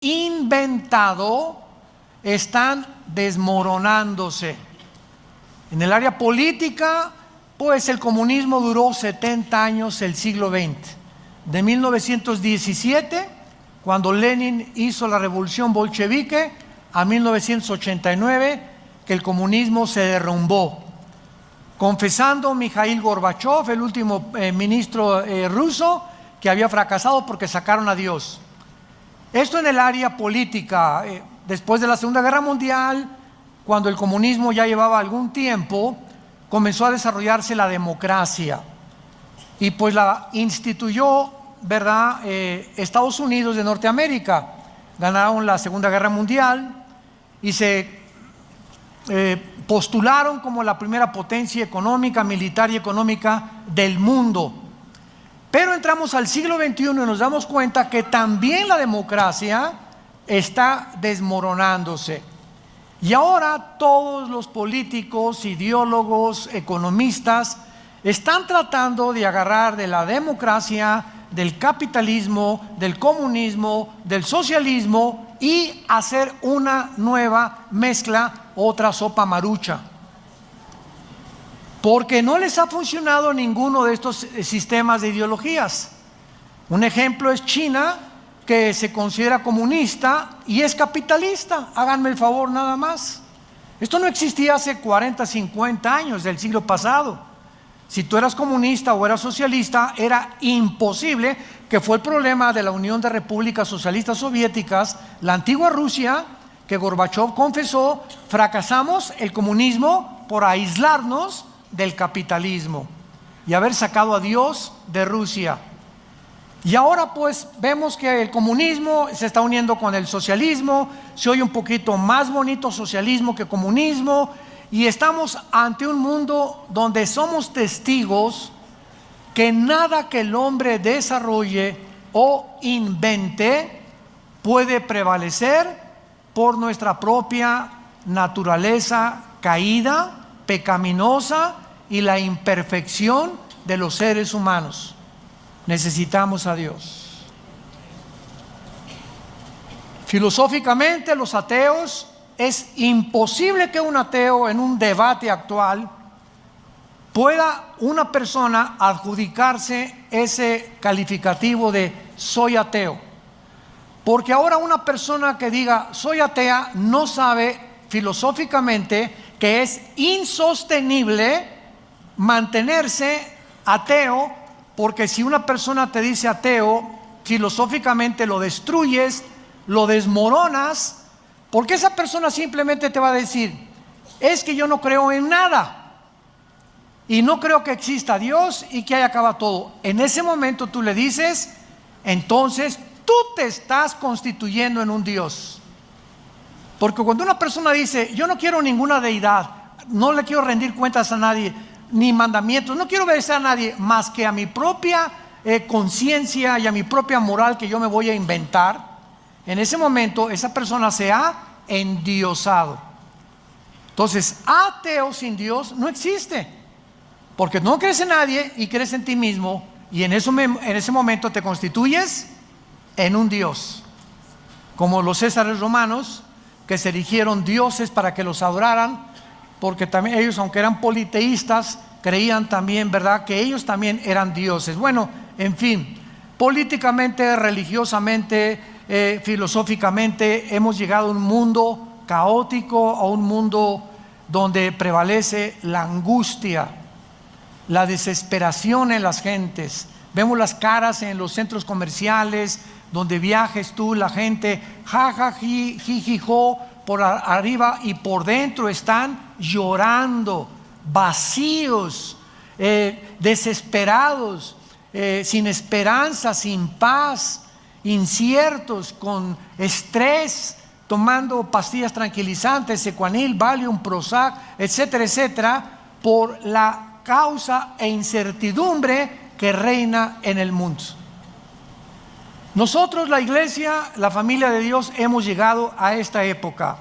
inventado están desmoronándose. En el área política, pues el comunismo duró 70 años, el siglo XX. De 1917, cuando Lenin hizo la revolución bolchevique, a 1989, que el comunismo se derrumbó. Confesando Mikhail Gorbachev, el último ministro ruso, que había fracasado porque sacaron a Dios. Esto en el área política. Después de la Segunda Guerra Mundial, cuando el comunismo ya llevaba algún tiempo, comenzó a desarrollarse la democracia. Y pues la instituyó, ¿verdad? Estados Unidos de Norteamérica. Ganaron la Segunda Guerra Mundial y se postularon como la primera potencia económica, militar y económica del mundo. Pero entramos al siglo XXI y nos damos cuenta que también la democracia está desmoronándose. Y ahora todos los políticos, ideólogos, economistas están tratando de agarrar de la democracia, del capitalismo, del comunismo, del socialismo y hacer una nueva mezcla, otra sopa marucha. Porque no les ha funcionado ninguno de estos sistemas de ideologías. Un ejemplo es China, que se considera comunista y es capitalista. Háganme el favor nada más. Esto no existía hace 40, 50 años del siglo pasado. Si tú eras comunista o eras socialista, era imposible, que fue el problema de la Unión de Repúblicas Socialistas Soviéticas, la antigua Rusia, que Gorbachev confesó: fracasamos el comunismo por aislarnos del capitalismo y haber sacado a Dios de Rusia. Y ahora pues vemos que el comunismo se está uniendo con el socialismo, se oye un poquito más bonito socialismo que comunismo, y estamos ante un mundo donde somos testigos que nada que el hombre desarrolle o invente puede prevalecer por nuestra propia naturaleza caída, pecaminosa y la imperfección de los seres humanos. Necesitamos a Dios. Filosóficamente, los ateos, es imposible que un ateo en un debate actual pueda una persona adjudicarse ese calificativo de soy ateo. Porque ahora una persona que diga soy atea no sabe filosóficamente que es insostenible mantenerse ateo, porque si una persona te dice ateo, filosóficamente lo destruyes, lo desmoronas, porque esa persona simplemente te va a decir: es que yo no creo en nada y no creo que exista Dios y que ahí acaba todo. En ese momento tú le dices: entonces tú te estás constituyendo en un Dios. Porque cuando una persona dice yo no quiero ninguna deidad, no le quiero rendir cuentas a nadie, ni mandamientos, no quiero obedecer a nadie más que a mi propia conciencia y a mi propia moral que yo me voy a inventar, en ese momento esa persona se ha endiosado. Entonces, ateo sin Dios no existe, porque no crees en nadie y crees en ti mismo, y en ese momento te constituyes en un Dios, como los césares romanos, que se erigieron dioses para que los adoraran, porque también ellos, aunque eran politeístas, creían también, ¿verdad?, que ellos también eran dioses. Bueno, en fin, políticamente, religiosamente, filosóficamente, hemos llegado a un mundo caótico, a un mundo donde prevalece la angustia, la desesperación en las gentes. Vemos las caras en los centros comerciales, donde viajes tú, la gente jajaji, jijijo, por arriba y por dentro están llorando, vacíos, desesperados, sin esperanza, sin paz, inciertos, con estrés, tomando pastillas tranquilizantes, Secuanil, Valium, Prozac, etcétera, etcétera, por la causa e incertidumbre que reina en el mundo. Nosotros, la iglesia, la familia de Dios, hemos llegado a esta época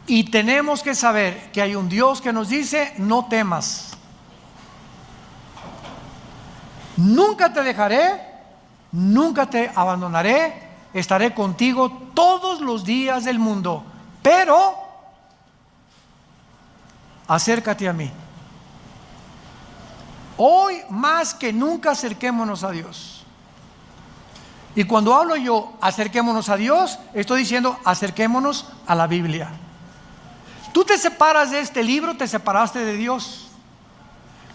y tenemos que saber que hay un Dios que nos dice: no temas, nunca te dejaré, nunca te abandonaré, estaré contigo todos los días del mundo, pero acércate a mí. Hoy más que nunca acerquémonos a Dios. Y cuando hablo yo acerquémonos a Dios, estoy diciendo acerquémonos a la Biblia. Tú te separas de este libro, te separaste de Dios.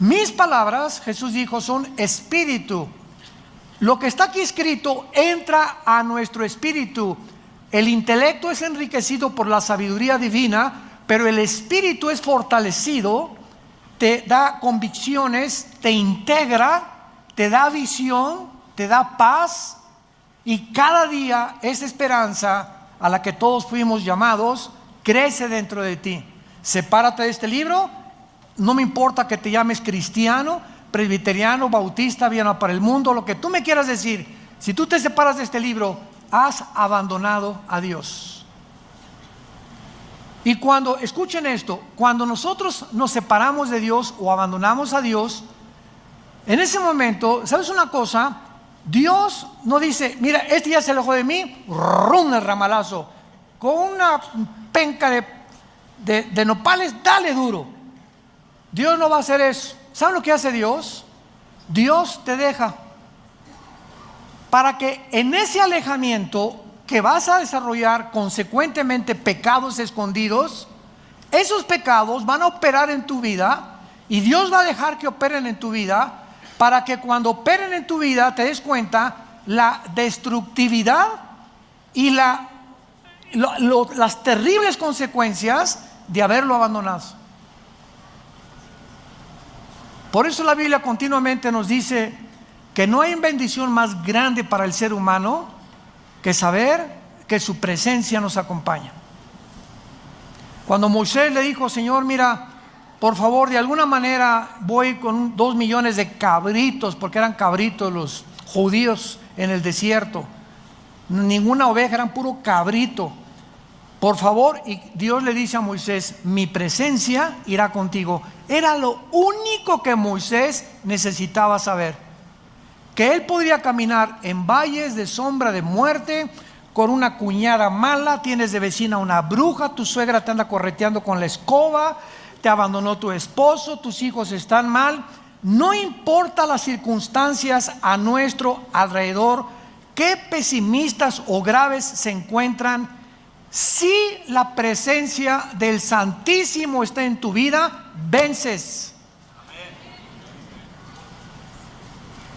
Mis palabras, Jesús dijo, son espíritu. Lo que está aquí escrito entra a nuestro espíritu. El intelecto es enriquecido por la sabiduría divina, pero el espíritu es fortalecido, te da convicciones, te integra, te da visión, te da paz, y cada día esa esperanza a la que todos fuimos llamados crece dentro de ti. Sepárate de este libro. No me importa que te llames cristiano, presbiteriano, bautista, Viena para el mundo, lo que tú me quieras decir. Si tú te separas de este libro, has abandonado a Dios. Y cuando, escuchen esto, cuando nosotros nos separamos de Dios o abandonamos a Dios, en ese momento, ¿sabes una cosa? Dios no dice, mira, este ya se alejó de mí, rum el ramalazo, con una penca de nopales, dale duro. Dios no va a hacer eso. ¿Saben lo que hace Dios? Dios te deja para que en ese alejamiento que vas a desarrollar consecuentemente pecados escondidos, esos pecados van a operar en tu vida y Dios va a dejar que operen en tu vida para que cuando operen en tu vida te des cuenta la destructividad y las terribles consecuencias de haberlo abandonado. Por eso la Biblia continuamente nos dice que no hay bendición más grande para el ser humano que saber que su presencia nos acompaña. Cuando Moisés le dijo, Señor, mira, por favor, de alguna manera voy con 2 millones de cabritos, porque eran cabritos los judíos en el desierto, ninguna oveja, eran puro cabrito. Por favor, y Dios le dice a Moisés, mi presencia irá contigo. Era lo único que Moisés necesitaba saber, que él podría caminar en valles de sombra de muerte, con una cuñada mala, tienes de vecina una bruja, tu suegra te anda correteando con la escoba, te abandonó tu esposo, tus hijos están mal. No importa las circunstancias a nuestro alrededor, qué pesimistas o graves se encuentran, si la presencia del Santísimo está en tu vida, vences.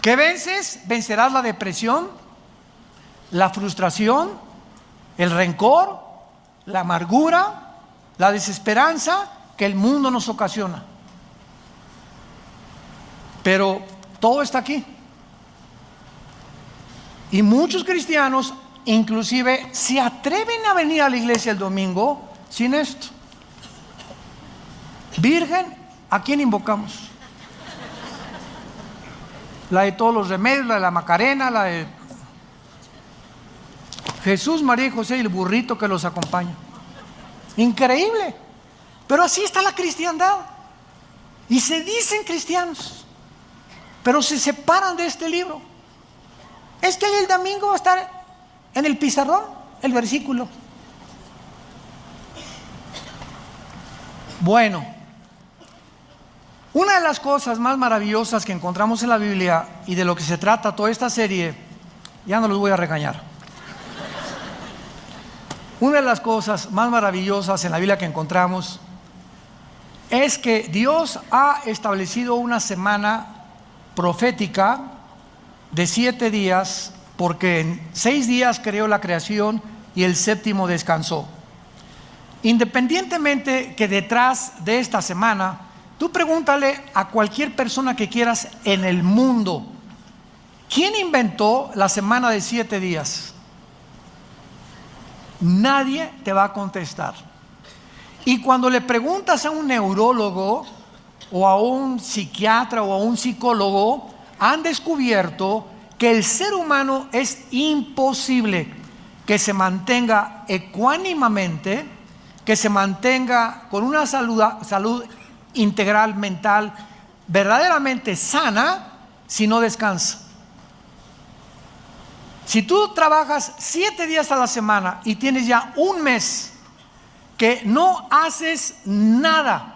¿Qué vences? Vencerás la depresión, la frustración, el rencor, la amargura, la desesperanza que el mundo nos ocasiona. Pero todo está aquí. Y muchos cristianos inclusive se atreven a venir a la iglesia el domingo sin esto. Virgen, ¿a quién invocamos? La de todos los remedios, la de la Macarena, la de Jesús, María y José y el burrito que los acompaña. Increíble. Pero así está la cristiandad. Y se dicen cristianos, pero se separan de este libro. Es que el domingo va a estar en el pizarrón el versículo. Bueno, una de las cosas más maravillosas que encontramos en la Biblia y de lo que se trata toda esta serie, ya no los voy a regañar. Una de las cosas más maravillosas en la Biblia que encontramos es que Dios ha establecido una semana profética de 7 días, porque en 6 días creó la creación y el séptimo descansó. Independientemente que detrás de esta semana, tú pregúntale a cualquier persona que quieras en el mundo, ¿quién inventó la semana de 7 días? Nadie te va a contestar. Y cuando le preguntas a un neurólogo o a un psiquiatra o a un psicólogo, han descubierto que el ser humano es imposible que se mantenga ecuánimamente, que se mantenga con una salud integral mental verdaderamente sana si no descansa. Si tú trabajas 7 días a la semana y tienes ya un mes que no haces nada,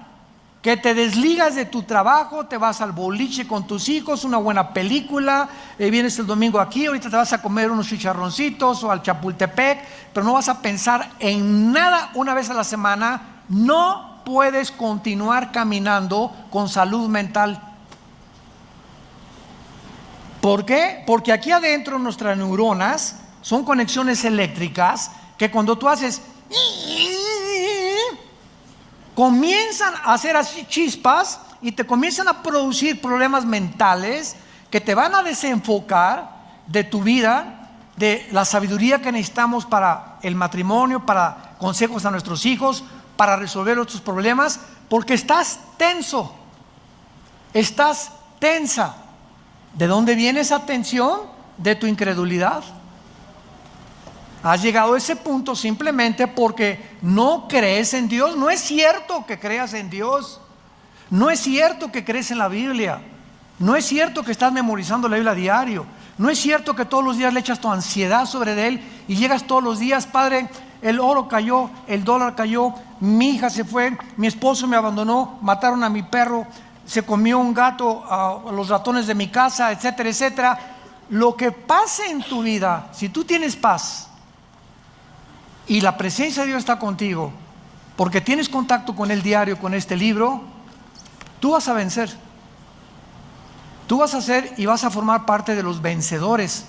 que te desligas de tu trabajo, te vas al boliche con tus hijos, una buena película, vienes el domingo aquí, ahorita te vas a comer unos chicharroncitos o al Chapultepec, pero no vas a pensar en nada una vez a la semana, no puedes continuar caminando con salud mental. ¿Por qué? Porque aquí adentro nuestras neuronas son conexiones eléctricas que cuando tú haces, comienzan a hacer así chispas y te comienzan a producir problemas mentales que te van a desenfocar de tu vida, de la sabiduría que necesitamos para el matrimonio, para consejos a nuestros hijos, para resolver otros problemas, porque estás tenso, estás tensa. ¿De dónde viene esa tensión? De tu incredulidad. Has llegado a ese punto simplemente porque no crees en Dios. No es cierto que creas en Dios. No es cierto que crees en la Biblia. No es cierto que estás memorizando la Biblia a diario. No es cierto que todos los días le echas tu ansiedad sobre él y llegas todos los días, Padre, el oro cayó, el dólar cayó, mi hija se fue, mi esposo me abandonó, mataron a mi perro, se comió un gato, a los ratones de mi casa, etcétera, etcétera. Lo que pase en tu vida, si tú tienes paz y la presencia de Dios está contigo, porque tienes contacto con el diario, con este libro, tú vas a vencer. Tú vas a ser y vas a formar parte de los vencedores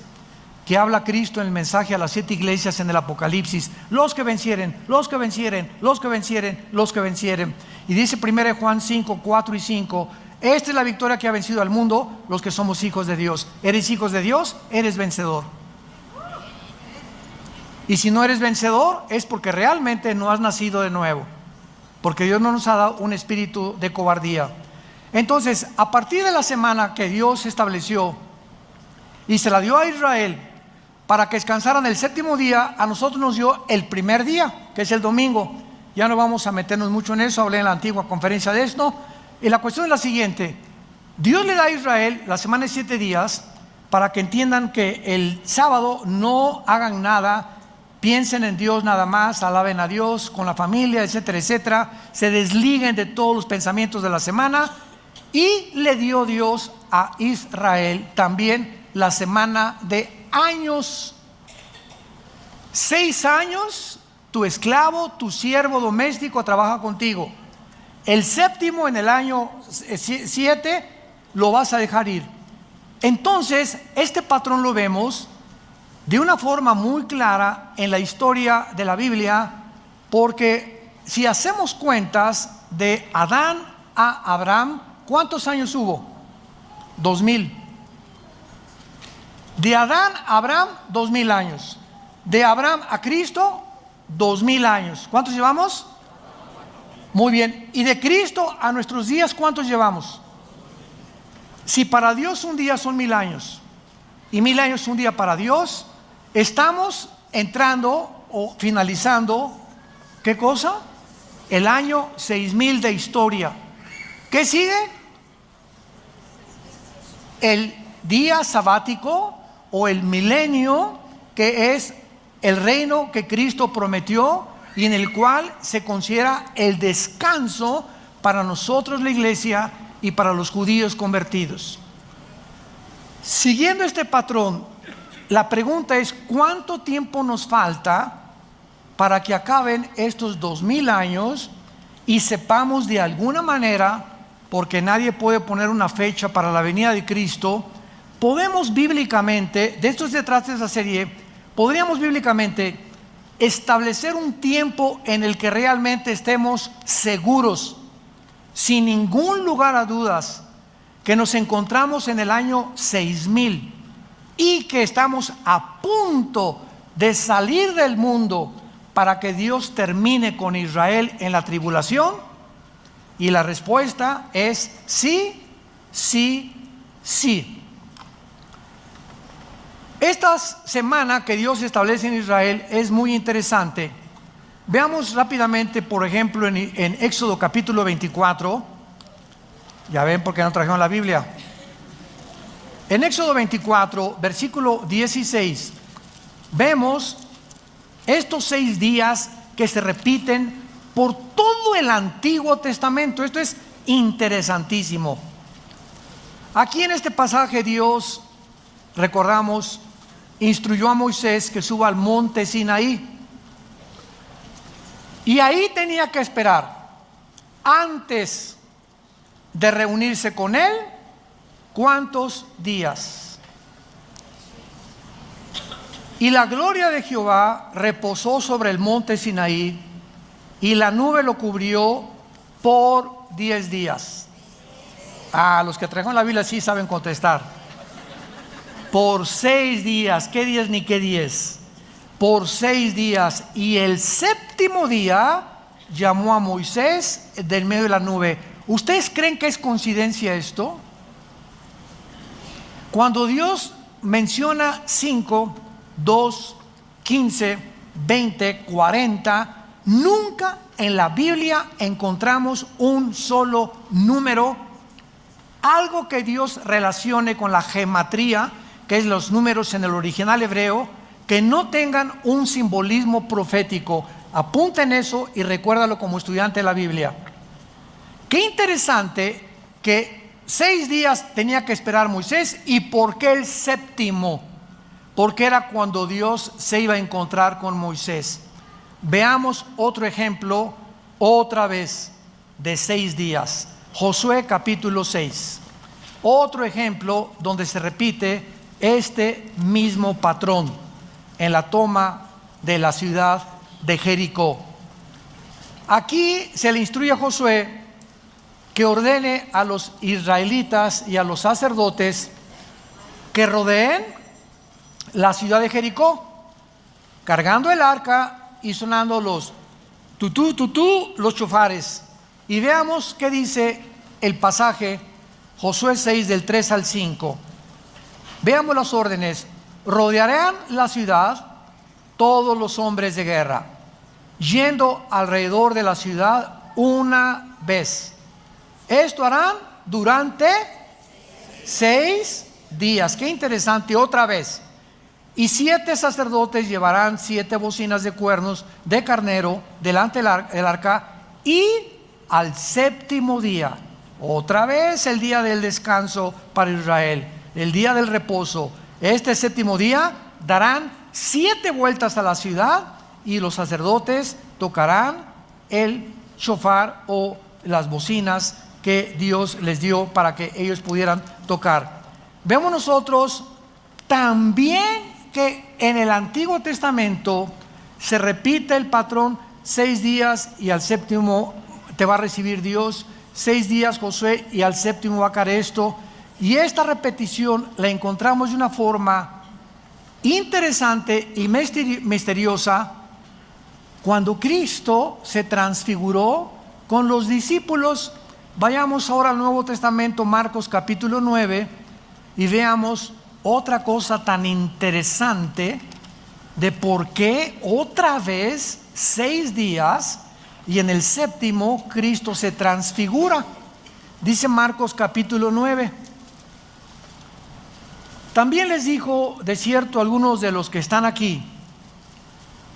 que habla Cristo en el mensaje a las 7 iglesias en el Apocalipsis. Los que vencieren, los que vencieren, los que vencieren, los que vencieren. Y dice 1 Juan 5, 4 y 5, esta es la victoria que ha vencido al mundo, los que somos hijos de Dios. ¿Eres hijos de Dios? Eres vencedor. Y si no eres vencedor, es porque realmente no has nacido de nuevo, porque Dios no nos ha dado un espíritu de cobardía. Entonces, a partir de la semana que Dios estableció y se la dio a Israel para que descansaran el séptimo día, a nosotros nos dio el primer día, que es el domingo. Ya no vamos a meternos mucho en eso, hablé en la antigua conferencia de esto. Y la cuestión es la siguiente: Dios le da a Israel la semana de 7 días para que entiendan que el sábado no hagan nada, piensen en Dios nada más, alaben a Dios con la familia, etcétera, etcétera, se desliguen de todos los pensamientos de la semana. Y le dio Dios a Israel también la semana de años. 6 años tu esclavo, tu siervo doméstico trabaja contigo. El séptimo, en el año 7, lo vas a dejar ir. Entonces, este patrón lo vemos de una forma muy clara en la historia de la Biblia, porque si hacemos cuentas de Adán a Abraham, ¿cuántos años hubo? 2000. De Adán a Abraham, 2000 años. De Abraham a Cristo, 2000 años. ¿Cuántos llevamos? Muy bien. Y de Cristo a nuestros días, ¿cuántos llevamos? Si para Dios un día son 1000 años y 1000 años un día para Dios, estamos entrando o finalizando, ¿qué cosa? El año 6000 de historia. ¿Qué sigue? El día sabático o el milenio, que es el reino que Cristo prometió y en el cual se considera el descanso para nosotros, la iglesia, y para los judíos convertidos. Siguiendo este patrón, la pregunta es: ¿cuánto tiempo nos falta para que acaben estos 2000 años y sepamos de alguna manera, porque nadie puede poner una fecha para la venida de Cristo, podemos bíblicamente, de esto se trata esa serie, podríamos bíblicamente establecer un tiempo en el que realmente estemos seguros, sin ningún lugar a dudas, que nos encontramos en el año 6000 y que estamos a punto de salir del mundo para que Dios termine con Israel en la tribulación? Y la respuesta es sí, sí, sí. Esta semana que Dios establece en Israel es muy interesante. Veamos rápidamente, por ejemplo, en Éxodo capítulo 24. Ya ven por qué no trajeron la Biblia. En Éxodo 24, versículo 16. vemos estos 6 días que se repiten por todo el Antiguo Testamento. Esto es interesantísimo. Aquí en este pasaje Dios, recordamos, instruyó a Moisés que suba al monte Sinaí. Y ahí tenía que esperar, antes de reunirse con él, ¿cuántos días? Y la gloria de Jehová reposó sobre el monte Sinaí, y la nube lo cubrió por 10 días. Los que trajeron la Biblia sí saben contestar. Por 6 días, ¿qué 10 ni qué 10? Por 6 días. Y el séptimo día llamó a Moisés del medio de la nube. ¿Ustedes creen que es coincidencia esto? Cuando Dios menciona 5, 2, 15, 20, 40, nunca en la Biblia encontramos un solo número, algo que Dios relacione con la gematría, que es los números en el original hebreo, que no tengan un simbolismo profético. Apunten eso y recuérdalo como estudiante de la Biblia. Qué interesante que 6 días tenía que esperar Moisés. ¿Y por qué el séptimo? Porque era cuando Dios se iba a encontrar con Moisés. Veamos otro ejemplo, otra vez, de 6 días. Josué capítulo 6. Otro ejemplo donde se repite este mismo patrón en la toma de la ciudad de Jericó. Aquí se le instruye a Josué que ordene a los israelitas y a los sacerdotes que rodeen la ciudad de Jericó, cargando el arca y sonando los tutú, tutú, los chofares. Y veamos qué dice el pasaje, Josué 6 del 3 al 5. Veamos las órdenes. Rodearán la ciudad todos los hombres de guerra, yendo alrededor de la ciudad una vez. Esto harán durante 6 días. Qué interesante, otra vez. Y 7 sacerdotes llevarán 7 bocinas de cuernos de carnero delante del arca. Y al séptimo día, otra vez el día del descanso para Israel, el día del reposo, este séptimo día darán 7 vueltas a la ciudad, y los sacerdotes tocarán el shofar o las bocinas que Dios les dio para que ellos pudieran tocar. Vemos nosotros también que en el Antiguo Testamento se repite el patrón: 6 días y al séptimo te va a recibir Dios, 6 días Josué y al séptimo va a caer esto. Y esta repetición la encontramos de una forma interesante y misteriosa cuando Cristo se transfiguró con los discípulos. Vayamos ahora al Nuevo Testamento, Marcos capítulo 9, y veamos otra cosa tan interesante de por qué otra vez 6 días y en el séptimo Cristo se transfigura. Dice Marcos capítulo 9. También les dijo, de cierto, algunos de los que están aquí: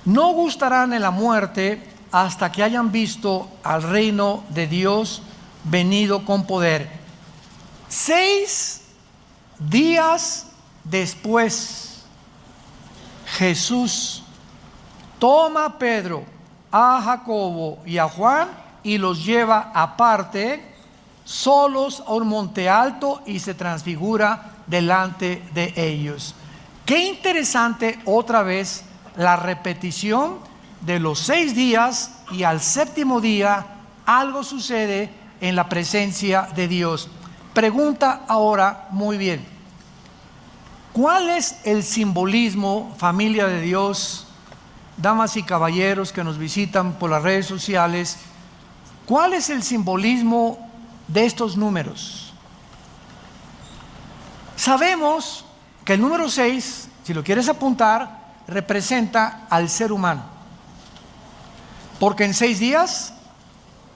no gustarán en la muerte hasta que hayan visto al reino de Dios venido con poder. 6 días después, Jesús toma a Pedro, a Jacobo y a Juan y los lleva aparte, solos, a un monte alto, y se transfigura delante de ellos. Qué interesante, otra vez, la repetición de los 6 días, y al séptimo día algo sucede en la presencia de Dios. Pregunta ahora, muy bien, ¿cuál es el simbolismo, familia de Dios, damas y caballeros que nos visitan por las redes sociales? ¿Cuál es el simbolismo de estos números? Sabemos que el número 6, si lo quieres apuntar, representa al ser humano, porque en 6 días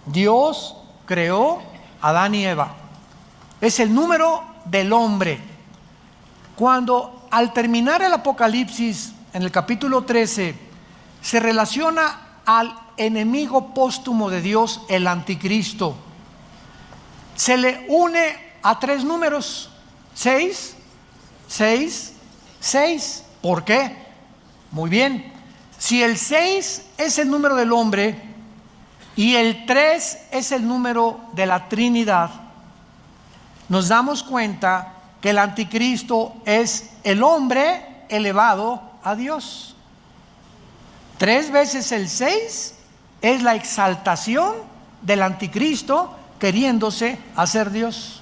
Dios creó a Adán y Eva. Es el número del hombre. Cuando al terminar el Apocalipsis en el capítulo 13, se relaciona al enemigo póstumo de Dios, el anticristo. Se le une a 3 números: 6, 6, 6. ¿Por qué? Muy bien. Si el 6 es el número del hombre y el 3 es el número de la Trinidad, nos damos cuenta que el anticristo es el hombre elevado a Dios. 3 veces el 6 es la exaltación del anticristo queriéndose hacer Dios.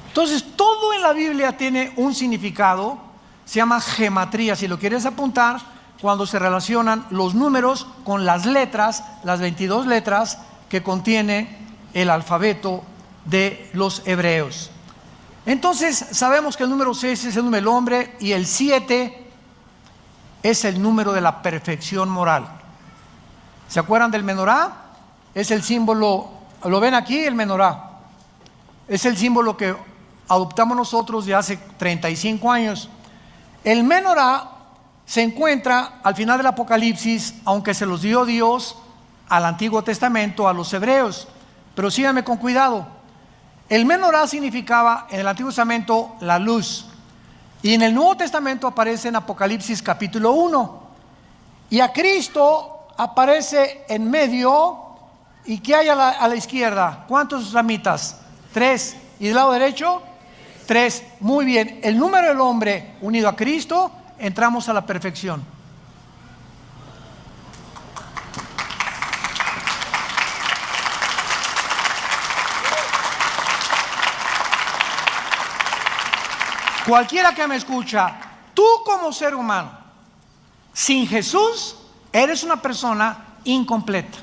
Entonces, todo en la Biblia tiene un significado, se llama gematría. Si lo quieres apuntar, cuando se relacionan los números con las letras, las 22 letras que contiene el alfabeto de los hebreos. Entonces, sabemos que el número 6 es el número del hombre y el 7 es el número de la perfección moral. ¿Se acuerdan del menorá? Es el símbolo, ¿lo ven aquí? El menorá es el símbolo que adoptamos nosotros de hace 35 años. El menorá se encuentra al final del Apocalipsis, aunque se los dio Dios al Antiguo Testamento, a los hebreos. Pero síganme con cuidado. El menorá significaba en el Antiguo Testamento la luz, y en el Nuevo Testamento aparece en Apocalipsis capítulo 1, y a Cristo aparece en medio. ¿Y qué hay a la izquierda? ¿Cuántas ramitas? 3. ¿Y del lado derecho? 3. Muy bien. El número del hombre unido a Cristo, entramos a la perfección. Cualquiera que me escucha, tú como ser humano, sin Jesús, eres una persona incompleta.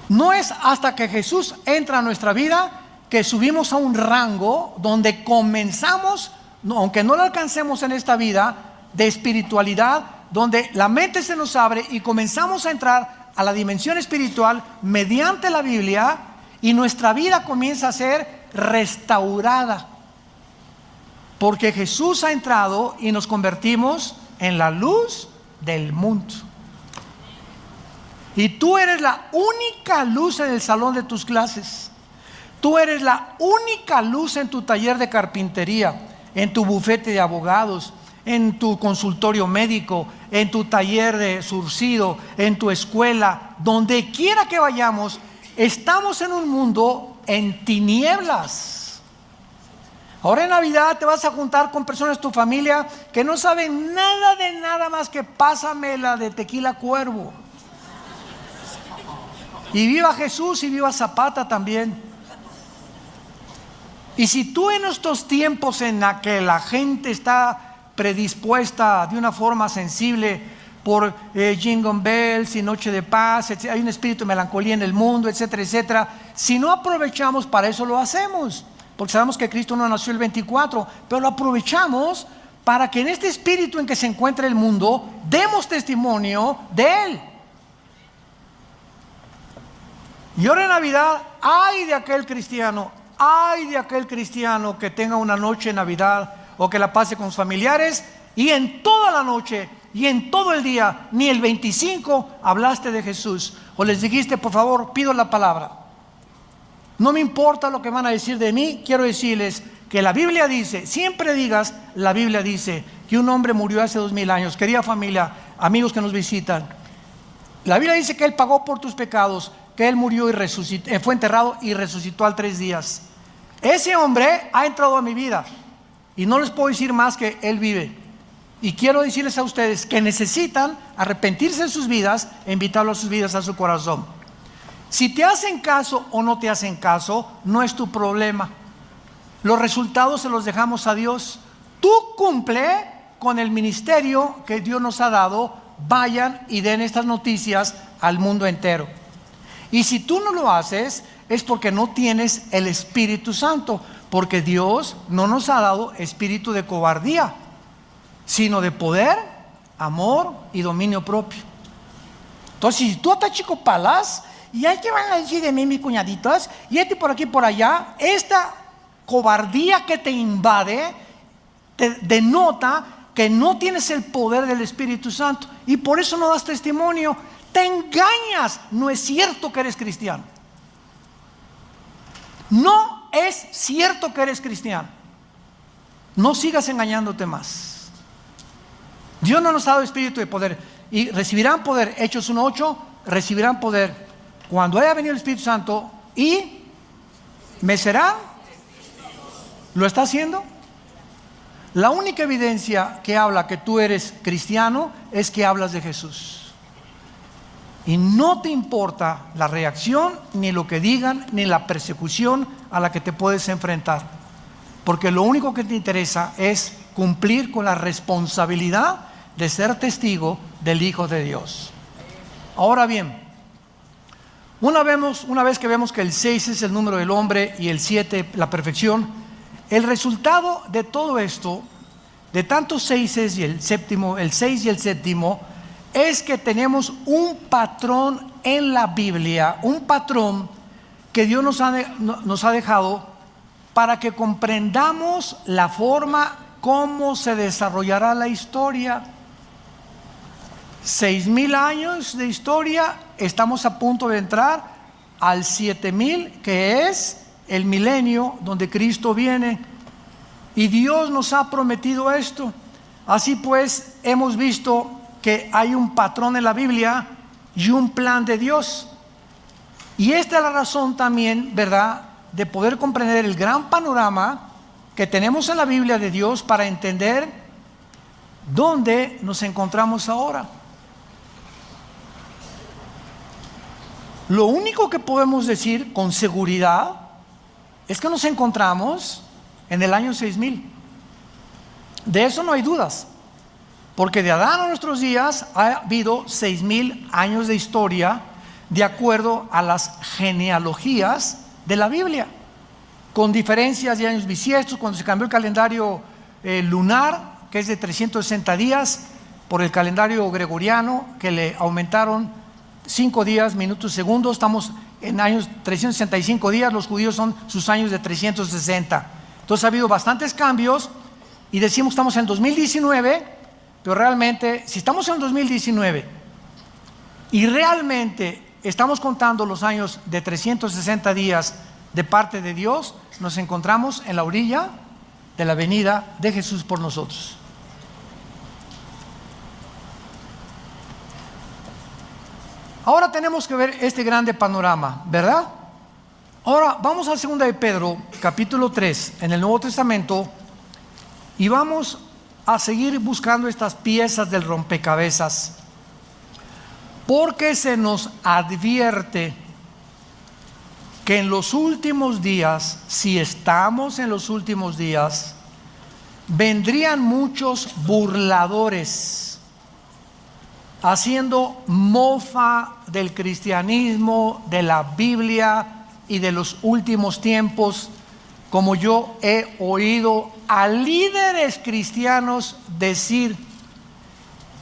No es hasta que Jesús entra a nuestra vida que subimos a un rango donde comenzamos, aunque no lo alcancemos en esta vida, de espiritualidad, donde la mente se nos abre y comenzamos a entrar a la dimensión espiritual mediante la Biblia, y nuestra vida comienza a ser restaurada, porque Jesús ha entrado y nos convertimos en la luz del mundo. Y tú eres la única luz en el salón de tus clases. Tú eres la única luz en tu taller de carpintería, en tu bufete de abogados, en tu consultorio médico, en tu taller de surcido, en tu escuela, donde quiera que vayamos. Estamos en un mundo en tinieblas. Ahora en Navidad te vas a juntar con personas de tu familia que no saben nada de nada más que pásame la de Tequila Cuervo. Y viva Jesús y viva Zapata también. Y si tú en estos tiempos en la que la gente está predispuesta de una forma sensible por Jingle Bells y Noche de Paz, hay un espíritu de melancolía en el mundo, etcétera, etcétera, si no aprovechamos, para eso lo hacemos, porque sabemos que Cristo no nació el 24, pero lo aprovechamos para que en este espíritu en que se encuentra el mundo demos testimonio de Él. Y ahora en Navidad, ay de aquel cristiano que tenga una noche en Navidad o que la pase con sus familiares y en toda la noche y en todo el día, ni el 25 hablaste de Jesús o les dijiste, por favor, pido la palabra. No me importa lo que van a decir de mí, quiero decirles que la Biblia dice, siempre digas, la Biblia dice que un hombre murió hace 2000 años. Querida familia, amigos que nos visitan, la Biblia dice que Él pagó por tus pecados, que Él murió y resucitó, fue enterrado y resucitó al 3 días. Ese hombre ha entrado a mi vida y no les puedo decir más que Él vive. Y quiero decirles a ustedes que necesitan arrepentirse de sus vidas e invitarlo a sus vidas, a su corazón. Si te hacen caso o no te hacen caso, no es tu problema. Los resultados se los dejamos a Dios. Tú cumple con el ministerio que Dios nos ha dado. Vayan y den estas noticias al mundo entero. Y si tú no lo haces, es porque no tienes el Espíritu Santo, porque Dios no nos ha dado espíritu de cobardía, sino de poder, amor y dominio propio. Entonces, si tú estás chico palas, y hay que van a decir de mí, mis cuñaditos, y por aquí por allá, esta cobardía que te invade, te denota que no tienes el poder del Espíritu Santo y por eso no das testimonio. Te engañas, no es cierto que eres cristiano. No es cierto que eres cristiano. No sigas engañándote más. Dios no nos ha dado espíritu de poder. Y recibirán poder, Hechos 1:8, recibirán poder cuando haya venido el Espíritu Santo y me serán. ¿Lo está haciendo? La única evidencia que habla que tú eres cristiano es que hablas de Jesús. Y no te importa la reacción, ni lo que digan, ni la persecución a la que te puedes enfrentar. Porque lo único que te interesa es cumplir con la responsabilidad de ser testigo del Hijo de Dios. Ahora bien, una vez que vemos que el 6 es el número del hombre y el 7 la perfección, el resultado de todo esto, de tantos 6 y el 6 y el séptimo, es que tenemos un patrón en la Biblia, un patrón que Dios nos ha dejado para que comprendamos la forma cómo se desarrollará la historia. 6,000 años de historia, estamos a punto de entrar al 7,000, que es el milenio donde Cristo viene, y Dios nos ha prometido esto. Así pues, hemos visto que hay un patrón en la Biblia y un plan de Dios, y esta es la razón también, ¿verdad?, de poder comprender el gran panorama que tenemos en la Biblia de Dios para entender dónde nos encontramos ahora. Lo único que podemos decir con seguridad es que nos encontramos en el año 6,000. De eso no hay dudas, porque de Adán a nuestros días ha habido 6,000 años de historia de acuerdo a las genealogías de la Biblia, con diferencias de años bisiestos. Cuando se cambió el calendario lunar, que es de 360 días, por el calendario gregoriano, que le aumentaron 5 días, minutos, segundos, estamos en años 365 días, los judíos son sus años de 360. Entonces ha habido bastantes cambios y decimos estamos en 2019, pero realmente si estamos en 2019 y realmente estamos contando los años de 360 días de parte de Dios, nos encontramos en la orilla de la venida de Jesús por nosotros. Ahora tenemos que ver este grande panorama, ¿verdad? Ahora vamos a 2 de Pedro, capítulo 3, en el Nuevo Testamento, y vamos a seguir buscando estas piezas del rompecabezas, porque se nos advierte que en los últimos días, si estamos en los últimos días, vendrían muchos burladores, haciendo mofa del cristianismo, de la Biblia y de los últimos tiempos, como yo he oído a líderes cristianos decir: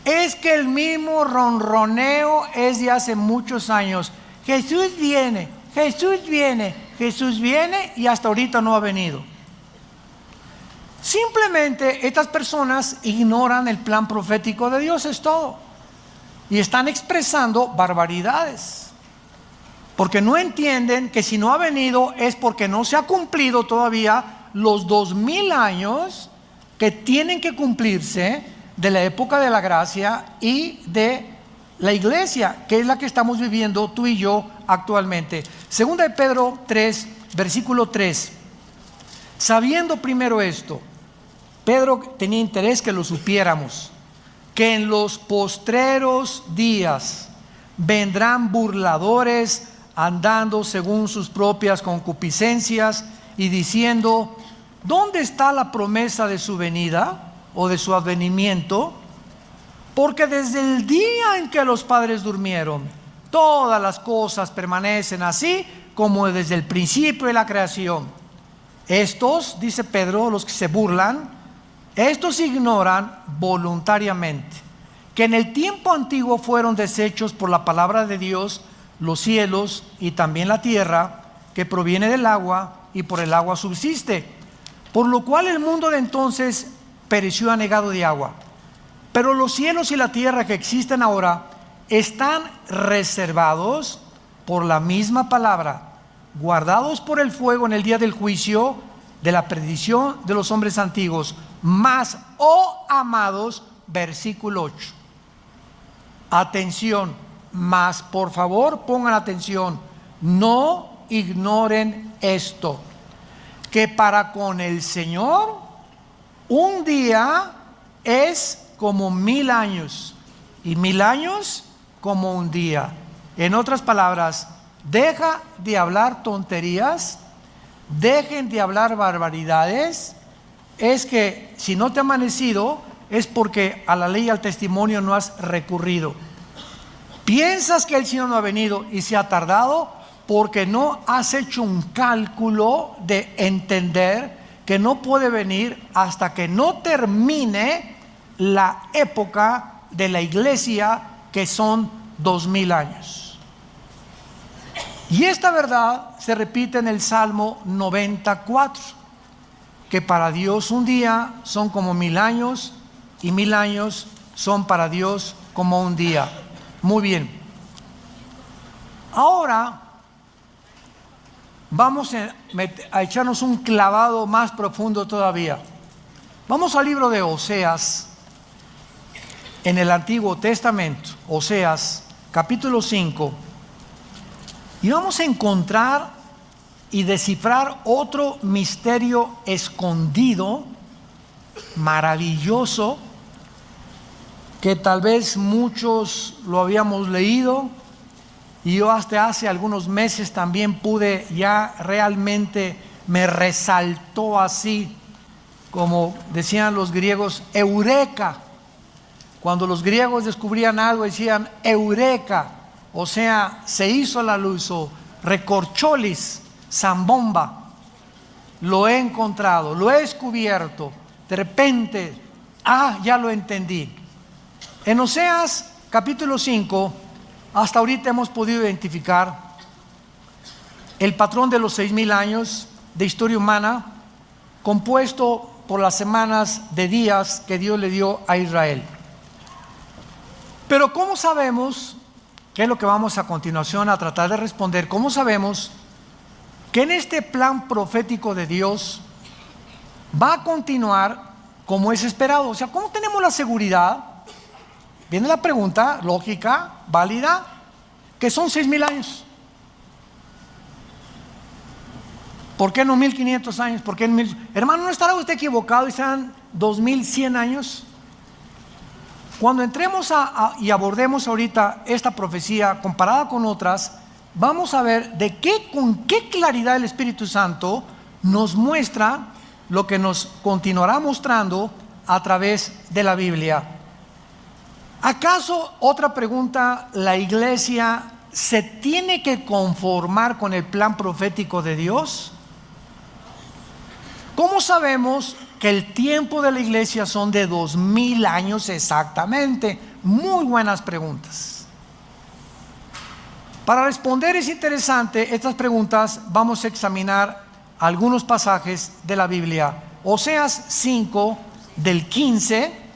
es que el mismo ronroneo es de hace muchos años. Jesús viene, Jesús viene, Jesús viene, y hasta ahorita no ha venido. Simplemente estas personas ignoran el plan profético de Dios, es todo. Y están expresando barbaridades, porque no entienden que si no ha venido es porque no se ha cumplido todavía los 2,000 años que tienen que cumplirse de la época de la gracia y de la iglesia, que es la que estamos viviendo tú y yo actualmente. Segunda de Pedro 3, versículo 3. Sabiendo primero esto, Pedro tenía interés que lo supiéramos, que en los postreros días vendrán burladores andando según sus propias concupiscencias y diciendo: ¿dónde está la promesa de su venida o de su advenimiento? Porque desde el día en que los padres durmieron, todas las cosas permanecen así como desde el principio de la creación. Estos, dice Pedro, los que se burlan, estos ignoran voluntariamente que en el tiempo antiguo fueron deshechos por la palabra de Dios los cielos y también la tierra, que proviene del agua y por el agua subsiste, por lo cual el mundo de entonces pereció anegado de agua. Pero los cielos y la tierra que existen ahora están reservados por la misma palabra, guardados por el fuego en el día del juicio de la perdición de los hombres antiguos. Mas, oh amados, versículo 8. Atención, mas por favor pongan atención, no ignoren esto, que para con el Señor un día es como 1000 años y 1000 años como un día. En otras palabras, deja de hablar tonterías, dejen de hablar barbaridades. Es que si no te ha amanecido es porque a la ley y al testimonio no has recurrido. Piensas que el Señor no ha venido y se ha tardado porque no has hecho un cálculo de entender que no puede venir hasta que no termine la época de la iglesia, que son 2000 años. Y esta verdad se repite en el Salmo 94, que para Dios un día son como 1000 años y 1000 años son para Dios como un día. Muy bien. Ahora vamos a echarnos un clavado más profundo todavía. Vamos al libro de Oseas, en el Antiguo Testamento, Oseas, capítulo 5, y vamos a encontrar y descifrar otro misterio escondido, maravilloso, que tal vez muchos lo habíamos leído, y yo hasta hace algunos meses también pude, ya realmente me resaltó así, como decían los griegos, eureka. Cuando los griegos descubrían algo decían eureka, o sea, se hizo la luz, o recorcholis, zambomba, lo he encontrado, lo he descubierto, de repente, ya lo entendí. En Oseas capítulo 5, hasta ahorita hemos podido identificar el patrón de los 6000 años de historia humana, compuesto por las semanas de días que Dios le dio a Israel. Pero ¿cómo sabemos, qué es lo que vamos a continuación a tratar de responder, cómo sabemos que en este plan profético de Dios va a continuar como es esperado? O sea, ¿cómo tenemos la seguridad? Viene la pregunta lógica, válida, que son 6000 años. ¿Por qué no 1500 años? ¿Por qué en 1000? Hermano, ¿no estará usted equivocado y serán 2100 años? Cuando entremos y abordemos ahorita esta profecía comparada con otras, vamos a ver con qué claridad el Espíritu Santo nos muestra lo que nos continuará mostrando a través de la Biblia. ¿Acaso, otra pregunta, la iglesia se tiene que conformar con el plan profético de Dios? ¿Cómo sabemos que el tiempo de la iglesia son de 2000 años exactamente? Muy buenas preguntas. Para responder es interesante estas preguntas, vamos a examinar algunos pasajes de la Biblia. Oseas 5, del 15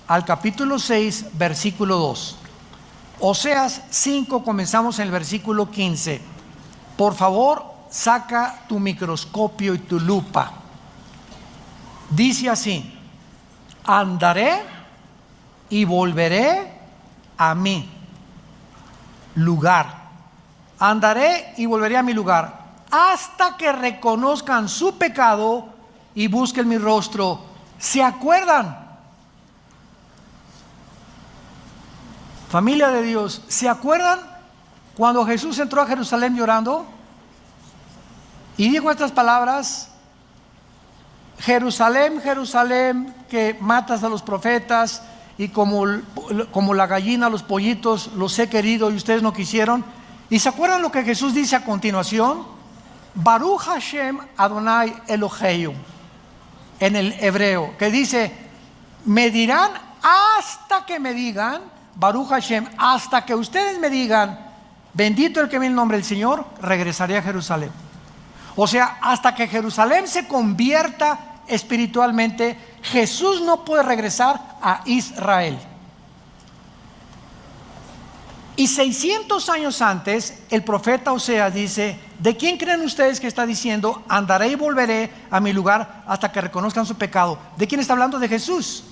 al capítulo 6, versículo 2. Oseas 5, comenzamos en el versículo 15. Por favor, saca tu microscopio y tu lupa. Dice así: andaré y volveré a mi lugar. Andaré y volveré a mi lugar hasta que reconozcan su pecado y busquen mi rostro. ¿Se acuerdan? Familia de Dios, ¿se acuerdan cuando Jesús entró a Jerusalén llorando y dijo estas palabras? Jerusalén, Jerusalén, que matas a los profetas y como la gallina a los pollitos los he querido y ustedes no quisieron. ¿Y se acuerdan lo que Jesús dice a continuación? Baruch Hashem Adonai Eloheinu, en el hebreo, que dice: me dirán hasta que me digan, Baruch Hashem, hasta que ustedes me digan, bendito el que viene en el nombre del Señor, regresaré a Jerusalén. O sea, hasta que Jerusalén se convierta espiritualmente, Jesús no puede regresar a Israel. Y 600 años antes, el profeta Oseas dice: ¿de quién creen ustedes que está diciendo, andaré y volveré a mi lugar hasta que reconozcan su pecado? ¿De quién está hablando? De Jesús.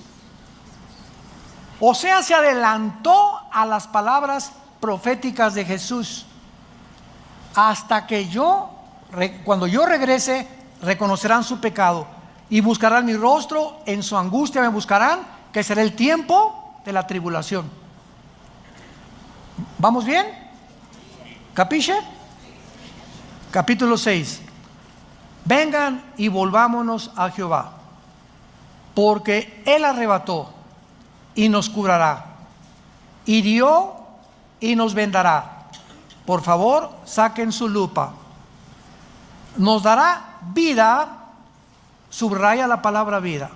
Oseas se adelantó a las palabras proféticas de Jesús. Hasta que cuando yo regrese, reconocerán su pecado y buscarán mi rostro, en su angustia me buscarán, que será el tiempo de la tribulación. ¿Vamos bien? ¿Capiche? Capítulo 6. Vengan y volvámonos a Jehová, porque Él arrebató y nos curará, hirió y nos vendará. Por favor, saquen su lupa. Nos dará vida, subraya la palabra vida.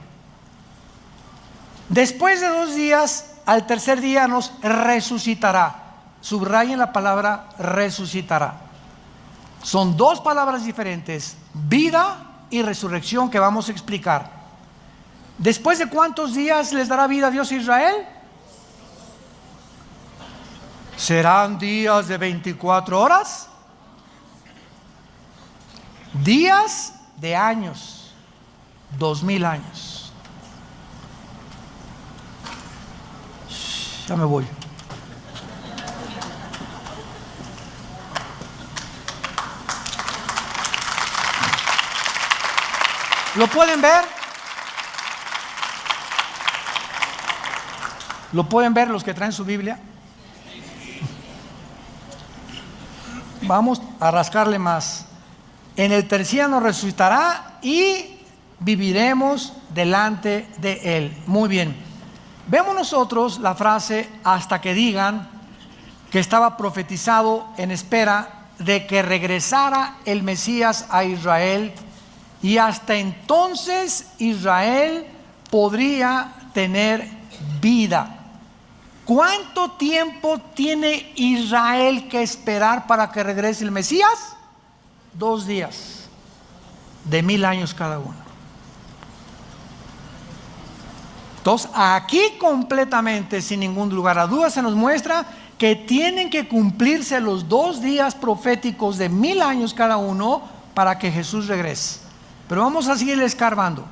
Después de 2 días, al tercer día nos resucitará. Subrayen la palabra resucitará. Son 2 palabras diferentes, vida y resurrección, que vamos a explicar. ¿Después de cuántos días les dará vida Dios a Israel? ¿Serán días de 24 horas? Días de años, 2000 años. Ya me voy. ¿Lo pueden ver? ¿Lo pueden ver los que traen su Biblia? Vamos a rascarle más. En el tercer día nos resucitará y viviremos delante de Él. Muy bien. Vemos nosotros la frase hasta que digan, que estaba profetizado en espera de que regresara el Mesías a Israel, y hasta entonces Israel podría tener vida. ¿Cuánto tiempo tiene Israel que esperar para que regrese el Mesías? 2 días, de 1000 años cada uno. Entonces, aquí completamente, sin ningún lugar a dudas, se nos muestra que tienen que cumplirse los 2 días proféticos de 1000 años cada uno para que Jesús regrese. Pero vamos a seguir escarbando.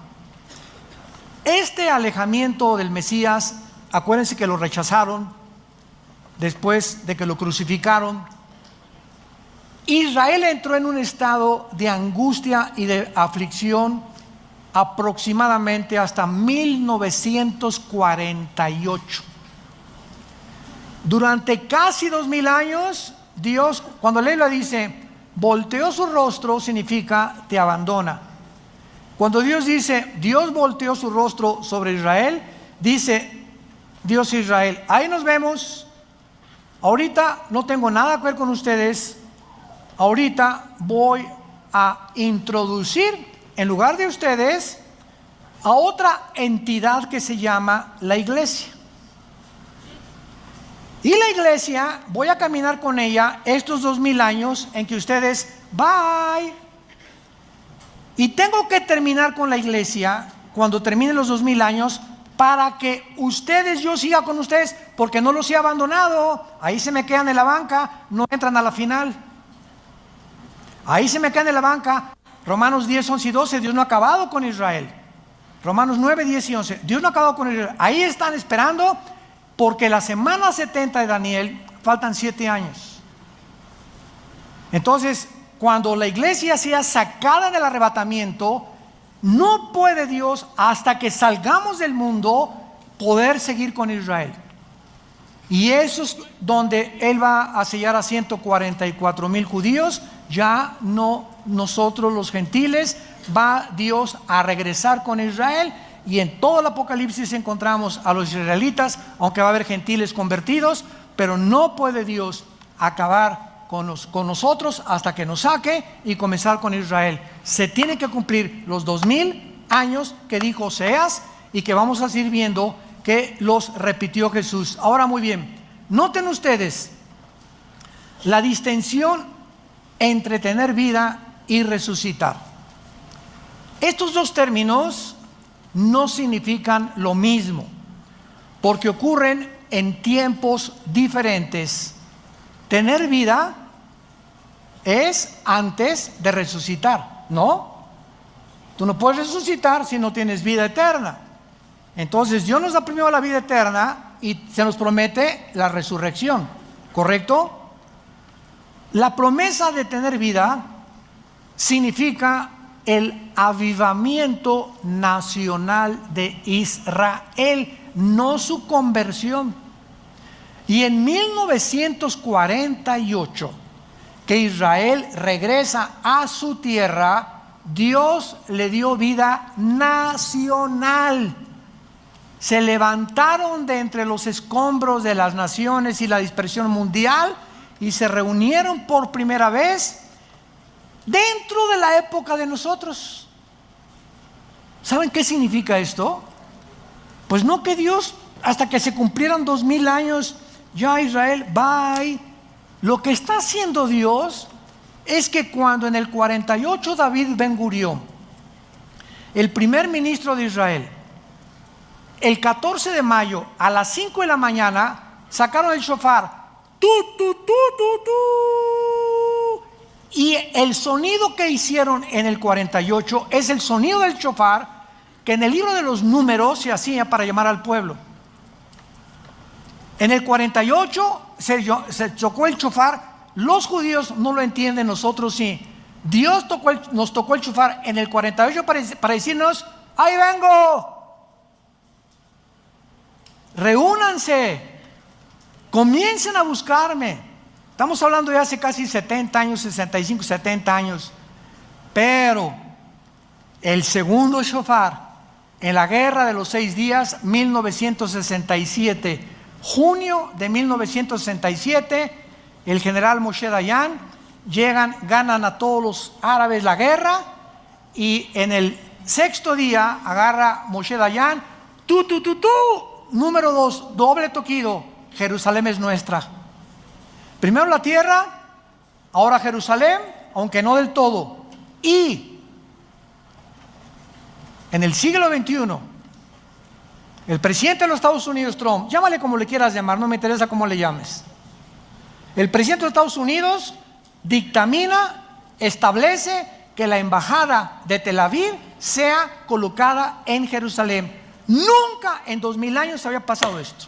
Este alejamiento del Mesías, acuérdense que lo rechazaron después de que lo crucificaron. Israel entró en un estado de angustia y de aflicción aproximadamente hasta 1948. Durante casi 2000 años, Dios, cuando la Biblia dice volteó su rostro, significa te abandona. Cuando Dios dice Dios volteó su rostro sobre Israel, dice Dios a Israel: ahí nos vemos, ahorita no tengo nada que ver con ustedes, ahorita voy a introducir en lugar de ustedes a otra entidad que se llama la iglesia. Y la iglesia, voy a caminar con ella estos 2000 años en que ustedes, bye. Y tengo que terminar con la iglesia cuando terminen los 2000 años para que ustedes, yo siga con ustedes, porque no los he abandonado. Ahí se me quedan en la banca, no entran a la final. Ahí se me quedan en la banca. Romanos 10, 11 y 12, Dios no ha acabado con Israel. Romanos 9, 10 y 11, Dios no ha acabado con Israel. Ahí están esperando, porque la semana 70 de Daniel faltan 7 años. Entonces, cuando la iglesia sea sacada del arrebatamiento, no puede Dios, hasta que salgamos del mundo, poder seguir con Israel. Y eso es donde Él va a sellar a 144,000 judíos. Ya no nosotros los gentiles, va Dios a regresar con Israel. Y en todo el Apocalipsis encontramos a los israelitas, aunque va a haber gentiles convertidos, pero no puede Dios acabar con nosotros hasta que nos saque y comenzar con Israel. Se tiene que cumplir los 2000 años que dijo Oseas y que vamos a seguir viendo que los repitió Jesús. Ahora, muy bien, noten ustedes la distinción entre tener vida y resucitar. Estos 2 términos no significan lo mismo, porque ocurren en tiempos diferentes. Tener vida es antes de resucitar, ¿no? Tú no puedes resucitar si no tienes vida eterna. Entonces Dios nos da primero la vida eterna y se nos promete la resurrección, ¿correcto? La promesa de tener vida significa el avivamiento nacional de Israel, no su conversión. Y en 1948, que Israel regresa a su tierra, Dios le dio vida nacional. Se levantaron de entre los escombros de las naciones y la dispersión mundial y se reunieron por primera vez dentro de la época de nosotros. ¿Saben qué significa esto? Pues no que Dios, hasta que se cumplieran 2000 años, ya Israel, bye. Lo que está haciendo Dios es que cuando en el 48 David Ben Gurión, el primer ministro de Israel, el 14 de mayo a las 5 de la mañana sacaron el shofar, tu, tu, tu, tu, tu, y el sonido que hicieron en el 48 es el sonido del shofar que en el libro de los números se hacía para llamar al pueblo. En el 48 se tocó el shofar. Los judíos no lo entienden, nosotros sí. Dios nos tocó el shofar en el 48 para decirnos: ¡ahí vengo! Reúnanse, comiencen a buscarme. Estamos hablando de hace casi 70 años, 65, 70 años. Pero el segundo shofar en la guerra de los 6 días, 1967, junio de 1967, el general Moshe Dayan, ganan a todos los árabes la guerra, y en el 6º día agarra Moshe Dayan, número 2, doble toquido, Jerusalén es nuestra. Primero la tierra, ahora Jerusalén, aunque no del todo. Y en el siglo XXI, el presidente de los Estados Unidos, Trump, llámale como le quieras llamar, no me interesa cómo le llames. El presidente de los Estados Unidos dictamina, establece que la embajada de Tel Aviv sea colocada en Jerusalén. Nunca en 2000 años había pasado esto.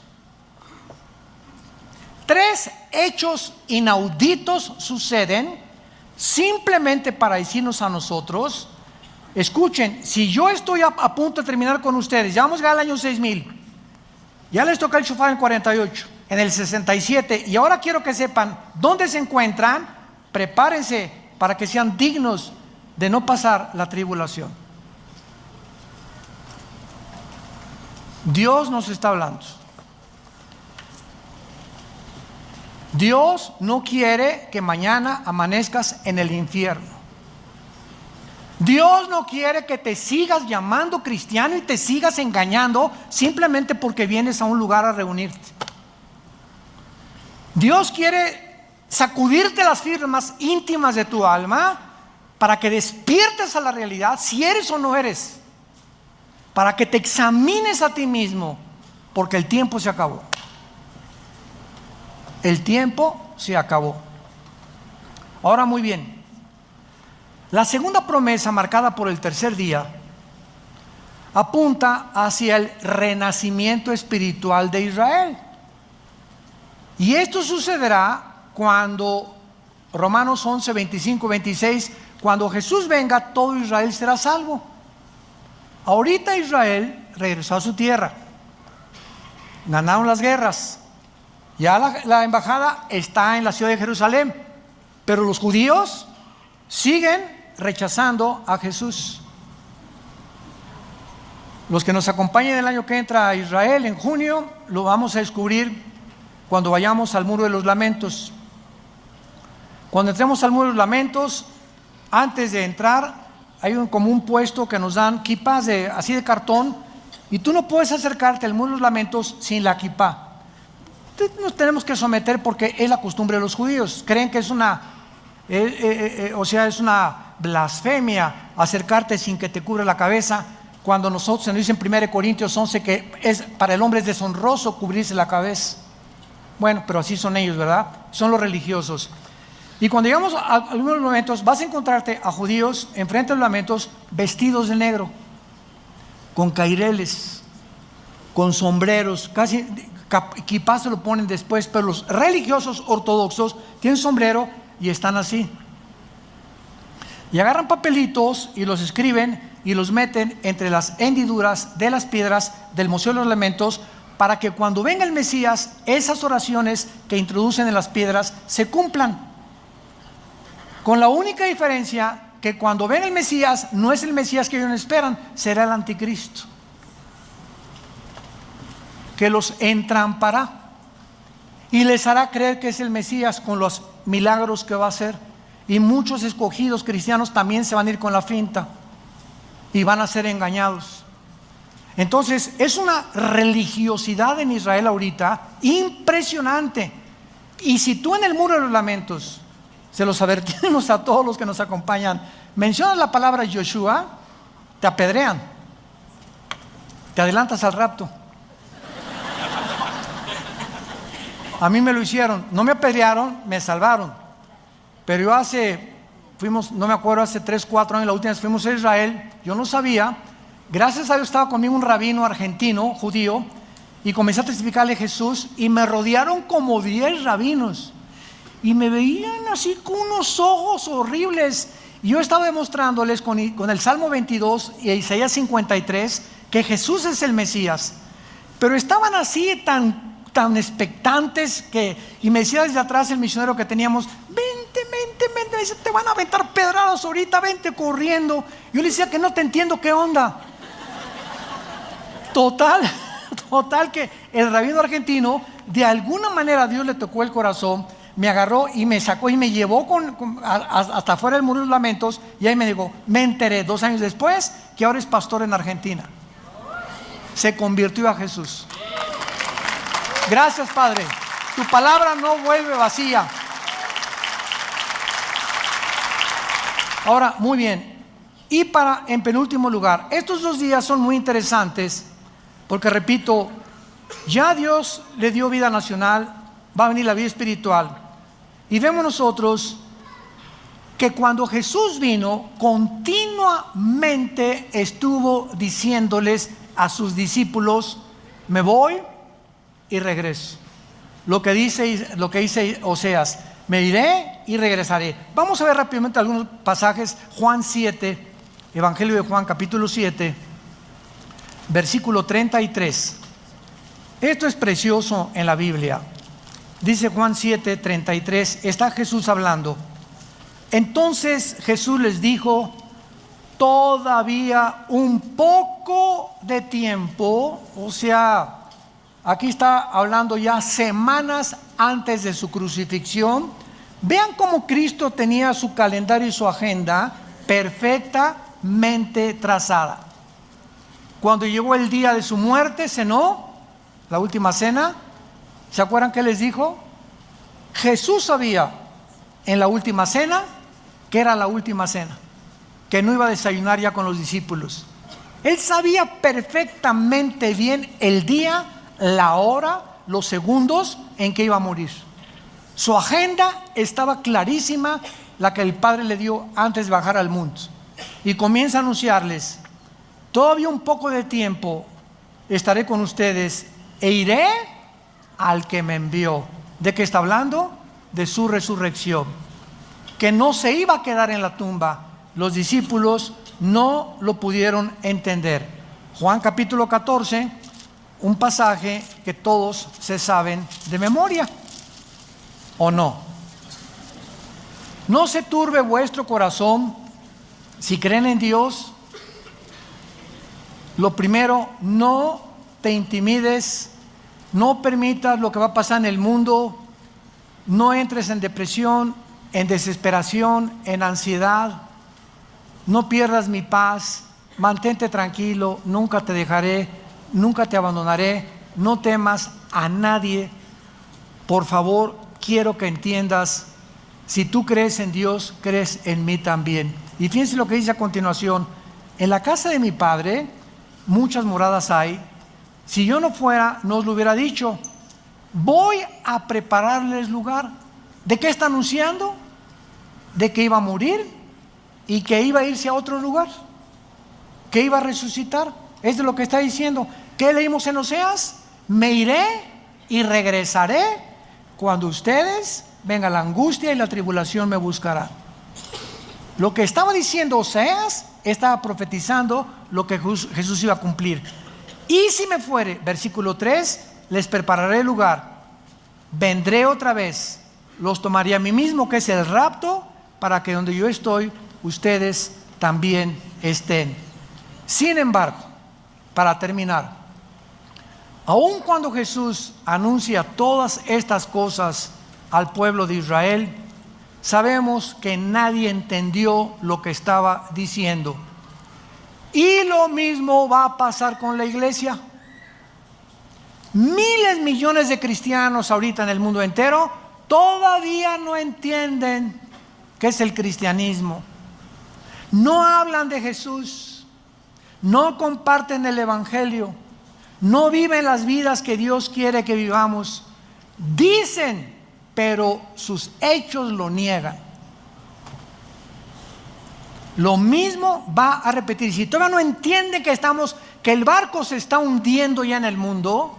3 hechos inauditos suceden simplemente para decirnos a nosotros: escuchen, si yo estoy a punto de terminar con ustedes, ya vamos a llegar al año 6000, ya les toca el shofar en el 48, en el 67, y ahora quiero que sepan dónde se encuentran. Prepárense para que sean dignos de no pasar la tribulación. Dios nos está hablando. Dios no quiere que mañana amanezcas en el infierno. Dios no quiere que te sigas llamando cristiano y te sigas engañando simplemente porque vienes a un lugar a reunirte. Dios quiere sacudirte las fibras más íntimas de tu alma para que despiertes a la realidad, si eres o no eres, para que te examines a ti mismo, porque el tiempo se acabó. El tiempo se acabó. Ahora, muy bien, la segunda promesa, marcada por el tercer día, apunta hacia el renacimiento espiritual de Israel. Y esto sucederá cuando, Romanos 11, 25, 26, cuando Jesús venga, todo Israel será salvo. Ahorita Israel regresó a su tierra, ganaron las guerras, ya la embajada está en la ciudad de Jerusalén, pero los judíos siguen rechazando a Jesús. Los que nos acompañen el año que entra a Israel en junio, lo vamos a descubrir cuando vayamos al Muro de los Lamentos. Cuando entremos al Muro de los Lamentos, antes de entrar hay como un puesto que nos dan kippahs así de cartón, y tú no puedes acercarte al Muro de los Lamentos sin la kippah. Nos tenemos que someter porque es la costumbre de los judíos. Creen que es es una blasfemia acercarte sin que te cubra la cabeza, cuando nosotros se nos dice en 1 Corintios 11 que para el hombre es deshonroso cubrirse la cabeza. Bueno, pero así son ellos, ¿verdad? Son los religiosos. Y cuando llegamos a algunos momentos, vas a encontrarte a judíos enfrente de los lamentos vestidos de negro, con caireles, con sombreros, casi quizás se lo ponen después, pero los religiosos ortodoxos tienen sombrero y están así. Y agarran papelitos y los escriben y los meten entre las hendiduras de las piedras del Museo de los Lamentos, para que cuando venga el Mesías, esas oraciones que introducen en las piedras se cumplan. Con la única diferencia que cuando ven el Mesías, no es el Mesías que ellos esperan, será el anticristo, que los entrampará y les hará creer que es el Mesías con los milagros que va a hacer. Y muchos escogidos cristianos también se van a ir con la finta y van a ser engañados. Entonces es una religiosidad en Israel ahorita impresionante. Y si tú en el Muro de los Lamentos, se los advertimos a todos los que nos acompañan, mencionas la palabra Yoshua, te apedrean, te adelantas al rapto. A mí me lo hicieron, no me apedrearon, me salvaron. Pero yo no me acuerdo, hace 3, 4 años, la última vez fuimos a Israel, yo no sabía. Gracias a Dios estaba conmigo un rabino argentino, judío, y comencé a testificarle a Jesús, y me rodearon como 10 rabinos, y me veían así con unos ojos horribles. Y yo estaba demostrándoles con el Salmo 22 y Isaías 53 que Jesús es el Mesías, pero estaban así tan expectantes y me decía desde atrás el misionero que teníamos: vente, me dice, te van a aventar pedradas ahorita, vente corriendo. Yo le decía que no te entiendo, ¿qué onda? Total que el rabino argentino, de alguna manera Dios le tocó el corazón, me agarró y me sacó y me llevó hasta afuera del Muro de los Lamentos, y ahí me dijo, me enteré 2 años después que ahora es pastor en Argentina. Se convirtió a Jesús. Gracias, Padre. Tu palabra no vuelve vacía. Ahora, muy bien. Y en penúltimo lugar, estos 2 días son muy interesantes porque, repito, ya Dios le dio vida nacional, va a venir la vida espiritual. Y vemos nosotros que cuando Jesús vino, continuamente estuvo diciéndoles a sus discípulos: me voy y regreso. Lo que dice Oseas: me iré y regresaré. Vamos a ver rápidamente algunos pasajes. Juan 7, Evangelio de Juan, capítulo 7, versículo 33. Esto es precioso en la Biblia. Dice Juan 7, 33, está Jesús hablando. Entonces Jesús les dijo: todavía un poco de tiempo, o sea, aquí está hablando ya semanas antes de su crucifixión. Vean cómo Cristo tenía su calendario y su agenda perfectamente trazada. Cuando llegó el día de su muerte, cenó la última cena. ¿Se acuerdan qué les dijo? Jesús sabía en la última cena que era la última cena, que no iba a desayunar ya con los discípulos. Él sabía perfectamente bien el día, la hora, los segundos en que iba a morir. Su agenda estaba clarísima, la que el Padre le dio antes de bajar al mundo. Y comienza a anunciarles: todavía un poco de tiempo estaré con ustedes e iré al que me envió. ¿De qué está hablando? De su resurrección, que no se iba a quedar en la tumba. Los discípulos no lo pudieron entender. Juan capítulo 14, un pasaje que todos se saben de memoria, ¿o no? No se turbe vuestro corazón. Si creen en Dios, lo primero, no te intimides, no permitas lo que va a pasar en el mundo, no entres en depresión, en desesperación, en ansiedad. No pierdas mi paz, mantente tranquilo, nunca te dejaré, nunca te abandonaré, no temas a nadie. Por favor, quiero que entiendas, si tú crees en Dios, crees en mí también. Y fíjense lo que dice a continuación: en la casa de mi Padre muchas moradas hay. Si yo no fuera, no os lo hubiera dicho. Voy a prepararles lugar. ¿De qué está anunciando? De que iba a morir y que iba a irse a otro lugar, que iba a resucitar. Es de lo que está diciendo. ¿Qué leímos en Oseas? Me iré y regresaré cuando ustedes venga la angustia y la tribulación me buscarán. Lo que estaba diciendo Oseas estaba profetizando lo que Jesús iba a cumplir. Y si me fuere, versículo 3, les prepararé lugar, vendré otra vez, los tomaré a mí mismo, que es el rapto, para que donde yo estoy, ustedes también estén. Sin embargo, para terminar, aun cuando Jesús anuncia todas estas cosas al pueblo de Israel, sabemos que nadie entendió lo que estaba diciendo. Y lo mismo va a pasar con la iglesia. Miles, millones de cristianos ahorita en el mundo entero todavía no entienden qué es el cristianismo. No hablan de Jesús, no comparten el evangelio, no viven las vidas que Dios quiere que vivamos. Dicen, pero sus hechos lo niegan. Lo mismo va a repetir. Si todavía no entienden que el barco se está hundiendo ya en el mundo,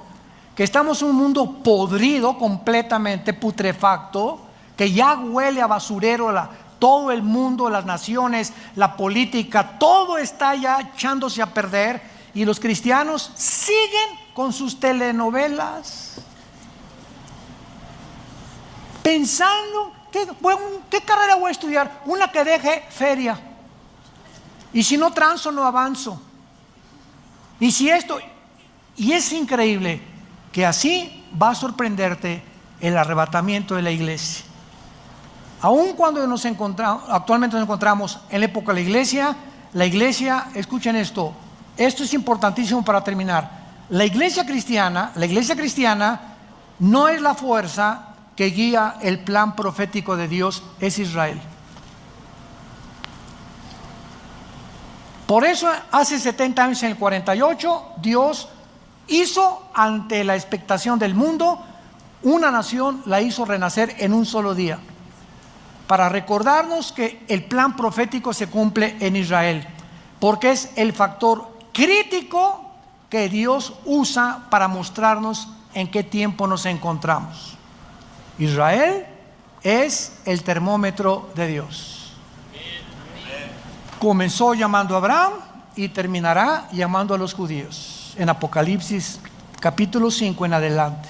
que estamos en un mundo podrido, completamente putrefacto, que ya huele a basurero, todo el mundo, las naciones, la política, todo está ya echándose a perder, y los cristianos siguen con sus telenovelas, pensando, ¿qué carrera voy a estudiar? Una que deje feria. Y si no transo, no avanzo. Y si esto, y es increíble que así va a sorprenderte el arrebatamiento de la iglesia. Aun cuando actualmente nos encontramos en la época de la iglesia, escuchen esto es importantísimo para terminar. La iglesia cristiana no es la fuerza que guía el plan profético de Dios, es Israel. Por eso hace 70 años, en el 48, Dios hizo, ante la expectación del mundo, una nación, la hizo renacer en un solo día, para recordarnos que el plan profético se cumple en Israel, porque es el factor crítico que Dios usa para mostrarnos en qué tiempo nos encontramos. Israel es el termómetro de Dios. Comenzó llamando a Abraham y terminará llamando a los judíos en Apocalipsis capítulo 5 en adelante.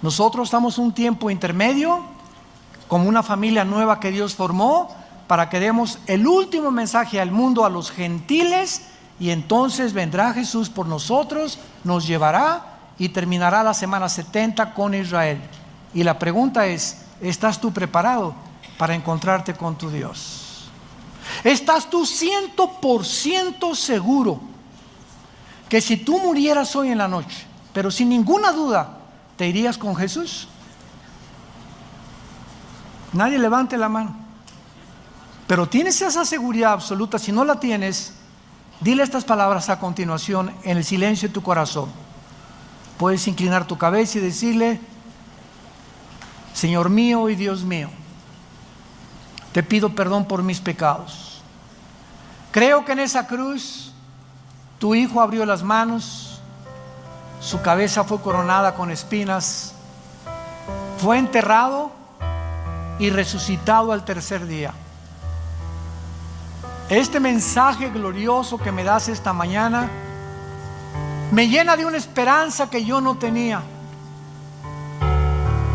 Nosotros estamos en un tiempo intermedio, como una familia nueva que Dios formó, para que demos el último mensaje al mundo, a los gentiles, y entonces vendrá Jesús por nosotros, nos llevará y terminará la semana 70 con Israel. Y la pregunta es, ¿estás tú preparado para encontrarte con tu Dios? ¿Estás tú 100% seguro que si tú murieras hoy en la noche, pero sin ninguna duda, te irías con Jesús? Nadie levante la mano. Pero tienes esa seguridad absoluta. Si no la tienes, dile estas palabras a continuación en el silencio de tu corazón. Puedes inclinar tu cabeza y decirle: Señor mío y Dios mío, te pido perdón por mis pecados. Creo que en esa cruz tu Hijo abrió las manos, su cabeza fue coronada con espinas, fue enterrado y resucitado al tercer día. Este mensaje glorioso que me das esta mañana me llena de una esperanza que yo no tenía,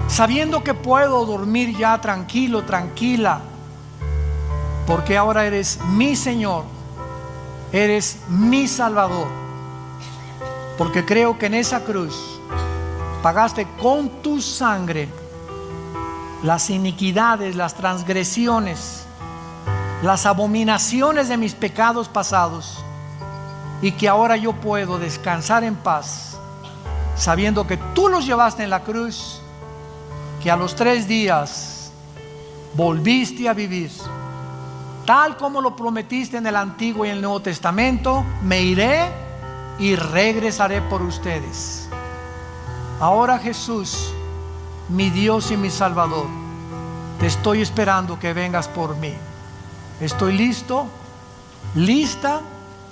sabiendo que puedo dormir ya tranquilo, tranquila, porque ahora eres mi Señor, eres mi Salvador, porque creo que en esa cruz pagaste con tu sangre las iniquidades, las transgresiones, las abominaciones de mis pecados pasados, y que ahora yo puedo descansar en paz, sabiendo que tú los llevaste en la cruz, que a los 3 días volviste a vivir, tal como lo prometiste en el Antiguo y el Nuevo Testamento. Me iré y regresaré por ustedes. Ahora, Jesús, mi Dios y mi Salvador, te estoy esperando que vengas por mí. Estoy listo, lista,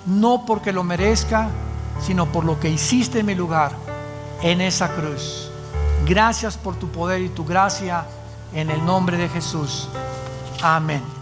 no porque lo merezca, sino por lo que hiciste en mi lugar en esa cruz. Gracias por tu poder y tu gracia, en el nombre de Jesús. Amén.